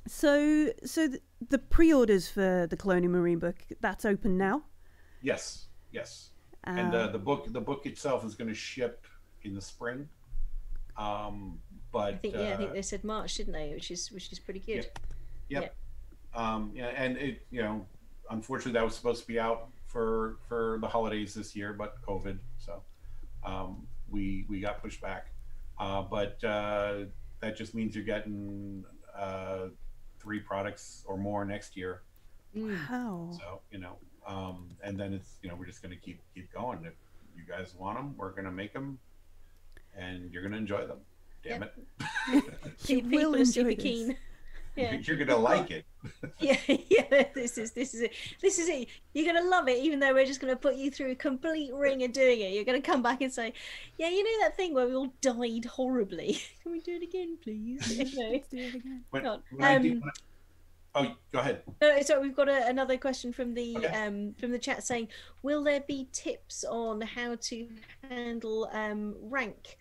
So the pre-orders for the Cloning Marine book, that's open now? Yes. And the book itself is going to ship in the spring. But I think they said March, didn't they? Which is pretty good. Yep. And it, unfortunately that was supposed to be out for the holidays this year, but COVID, so we got pushed back. But that just means you're getting 3 products or more next year. Wow. So and then it's we're just going to keep going. If you guys want them, we're going to make them, and you're going to enjoy them. Damn it. People are super keen. Yeah. You're gonna like it. yeah. This is it. You're gonna love it, even though we're just gonna put you through a complete ring of doing it. You're gonna come back and say, "Yeah, you know that thing where we all died horribly? Can we do it again, please?" Let's do it again. Oh, go ahead. No, so we've got another question from the chat saying, "Will there be tips on how to handle rank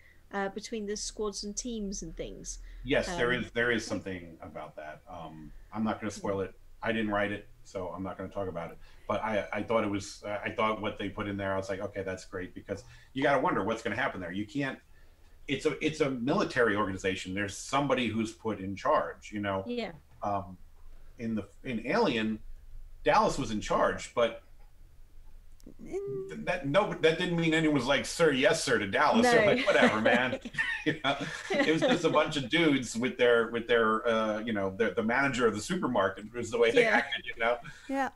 between the squads and teams and things?" Yes, there is something about that. I'm not going to spoil it. I didn't write it, so I'm not going to talk about it. But I thought it was. I thought what they put in there, I was like, okay, that's great, because you got to wonder what's going to happen there. You can't. It's a military organization. There's somebody who's put in charge. Yeah. In Alien, Dallas was in charge, but that didn't mean anyone was like, "Sir, yes, sir," to Dallas. No. Or like, whatever, man. It was just a bunch of dudes with their the manager of the supermarket was the way they acted. Yeah.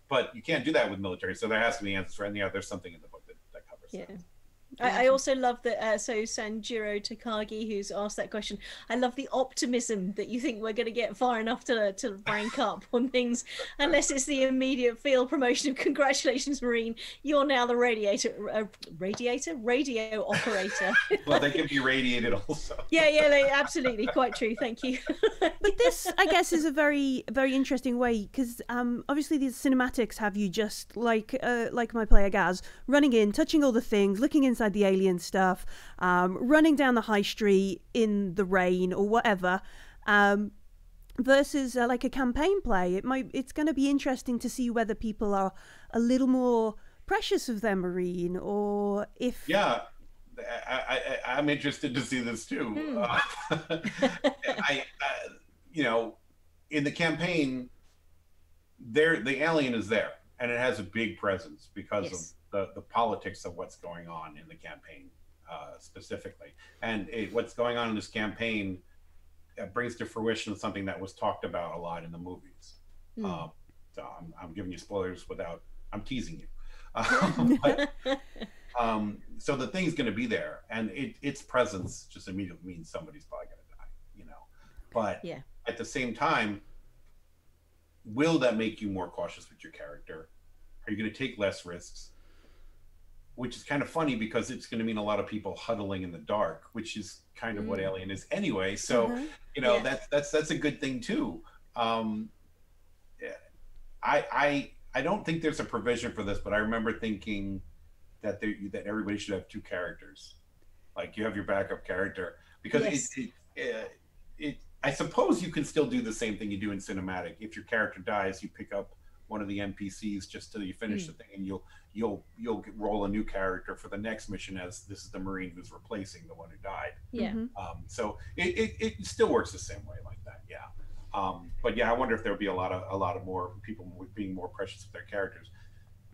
But you can't do that with military, so there has to be answers for it. And there's something in the book that covers that. I also love that. So Sanjiro Takagi, who's asked that question, I love the optimism that you think we're going to get far enough to rank up on things, unless it's the immediate field promotion of "Congratulations, Marine, you're now the radio operator." Well, they can be radiated also. Yeah, absolutely, quite true. Thank you. But this, I guess, is a very, very interesting way, because obviously these cinematics have you just like my player Gaz running in, touching all the things, looking inside the alien stuff, running down the high street in the rain or whatever, versus like a campaign play. It's going to be interesting to see whether people are a little more precious of their Marine, or if I'm interested to see this too. In the campaign, the alien is there, and it has a big presence because of the politics of what's going on in the campaign specifically. And what's going on in this campaign brings to fruition something that was talked about a lot in the movies. So I'm giving you spoilers I'm teasing you. So the thing's going to be there, and its presence just immediately means somebody's probably going to die, But at the same time, will that make you more cautious with your character? Are you going to take less risks? Which is kind of funny, because it's going to mean a lot of people huddling in the dark, which is kind of what Alien is anyway. So, that's a good thing too. I don't think there's a provision for this, but I remember thinking that everybody should have 2 characters. Like, you have your backup character, because I suppose you can still do the same thing you do in cinematic. If your character dies, you pick up one of the NPCs just till you finish the thing, and you'll roll a new character for the next mission, as this is the Marine who's replacing the one who died. So it still works the same way like that. But I wonder if there'll be a lot of more people being more precious with their characters.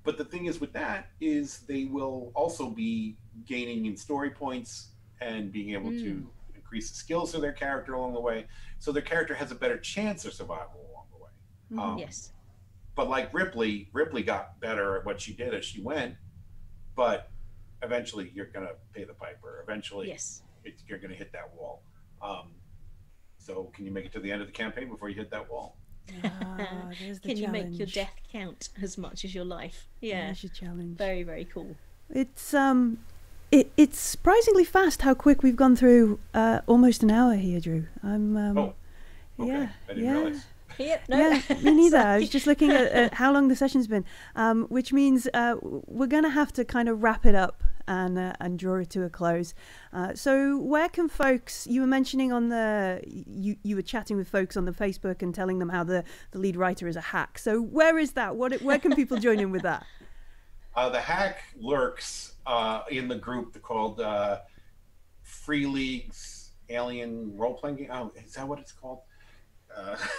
But the thing is with that is they will also be gaining in story points and being able to increase the skills of their character along the way, so their character has a better chance of survival along the way. Yes. But like Ripley got better at what she did as she went, but eventually you're going to pay the piper. Eventually you're going to hit that wall. So can you make it to the end of the campaign before you hit that wall? Can you make your death count as much as your life? Yeah. There's your challenge. Very, very cool. It's It's surprisingly fast how quick we've gone through almost an hour here, Drew. Okay. Yeah, I didn't realize. Yep, no. Yeah, me neither. I was just looking at how long the session's been, which means we're going to have to kind of wrap it up and draw it to a close. So where can folks, you were mentioning on you were chatting with folks on the Facebook and telling them how the lead writer is a hack. So where is that? Where can people join in with that? The hack lurks in the group called Free League's Alien Role-Playing Game. Oh, is that what it's called?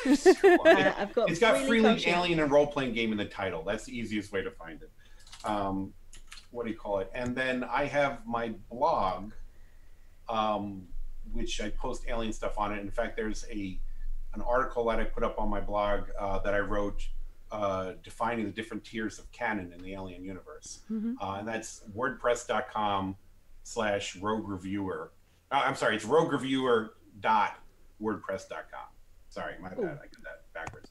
It's got Free League Alien and Role-Playing Game in the title. That's the easiest way to find it. What do you call it? And then I have my blog, which I post alien stuff on it. In fact, there's an article that I put up on my blog that I wrote defining the different tiers of canon in the alien universe. And that's wordpress.com/rogue reviewer. I'm sorry, it's roguereviewer.wordpress.com. Sorry, my bad. I got that backwards.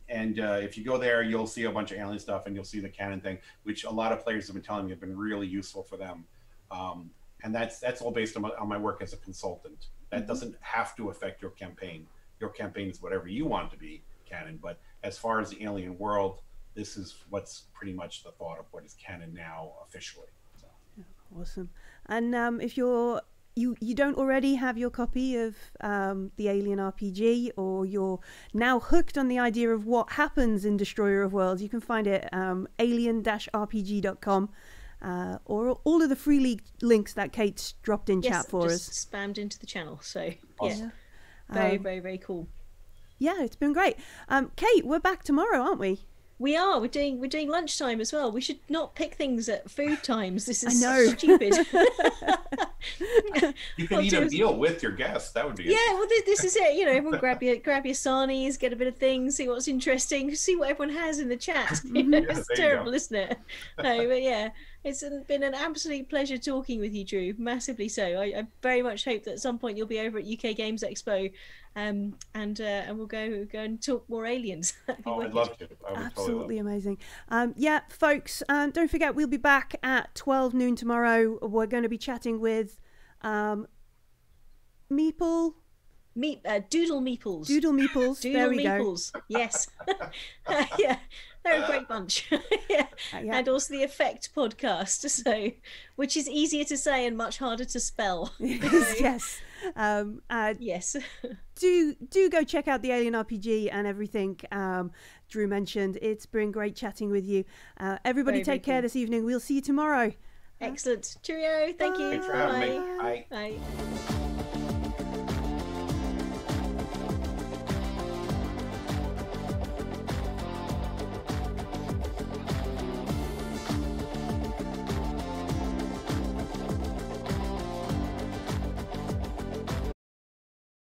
And if you go there, you'll see a bunch of alien stuff, and you'll see the canon thing, which a lot of players have been telling me have been really useful for them. And that's all based on my work as a consultant. That doesn't have to affect your campaign. Your campaign is whatever you want to be canon. But as far as the alien world, this is what's pretty much the thought of what is canon now officially. So. Awesome. And if you don't already have your copy of the Alien RPG, or you're now hooked on the idea of what happens in Destroyer of Worlds, you can find it alien-rpg.com, or all of the free league links that Kate's dropped in chat for us. Spammed into the channel. So awesome. Very, very cool. Yeah, it's been great. Kate, we're back tomorrow, aren't we? We are. We're doing lunchtime as well. We should not pick things at food times. This is stupid. You can eat a meal with your guests. That would be well, this is it. You know, everyone grab your sarnies, get a bit of things, see what's interesting, see what everyone has in the chat. It's terrible, isn't it? No, but yeah, it's been an absolute pleasure talking with you, Drew. Massively so. I very much hope that at some point you'll be over at UK Games Expo, and we'll go and talk more aliens. I'd love to. Absolutely amazing. Yeah, folks, don't forget we'll be back at 12 noon tomorrow. We're going to be chatting with Doodle Meeples. Doodle Meeples. There we go. Yes. Yeah, they're a great bunch. Yeah. And also the Effect podcast, so which is easier to say and much harder to spell. Yes. Yes. Do go check out the Alien RPG and everything Drew mentioned. It's been great chatting with you. Everybody take care this evening. We'll see you tomorrow. Excellent. Cheerio. Thank you. Thanks for having me. Bye.